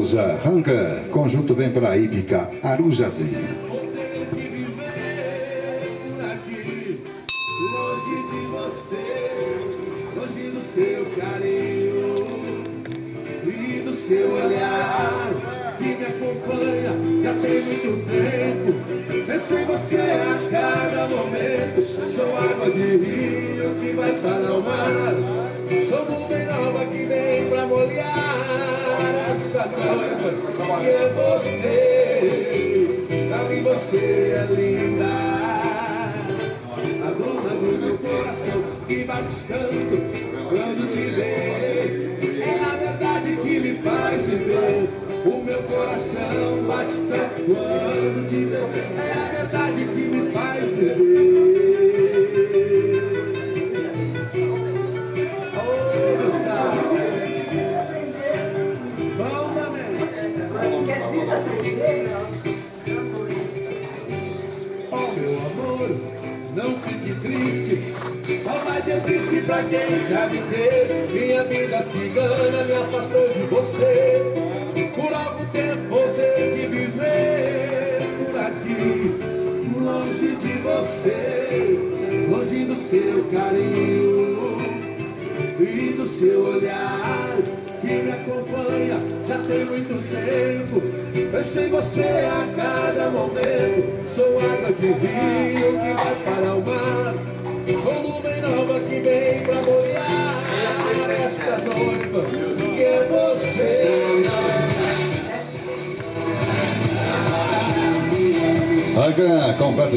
Arusa, Ranca, conjunto vem para Ípica, Arujazinho. Longe de você, longe do seu carinho e do seu olhar que me acompanha já tem muito tempo. Penso em você a cada momento. Sou água de rio que vai para o mar. Sou nuvem nova que vem pra molhar esta noiva que é você. Pra mim você é linda. A dona do meu coração que bate tanto quando te vê. É a verdade que me faz viver. O meu coração bate tanto quando te vê. É a verdade que me faz viver. Oh, Gustavo. Vamos também. Oh, meu amor, não fique triste. Saudade existe pra quem sabe ter. Minha vida cigana me afastou de você. Por algum tempo vou ter que viver por aqui, longe de você, longe do seu carinho e do seu olhar que me acompanha já tem muito tempo. Penso em você a cada momento. Sou água de rio que vai para o mar. Sou nuvem nova que vem pra molhar esta noiva que é você. Ranca, completo.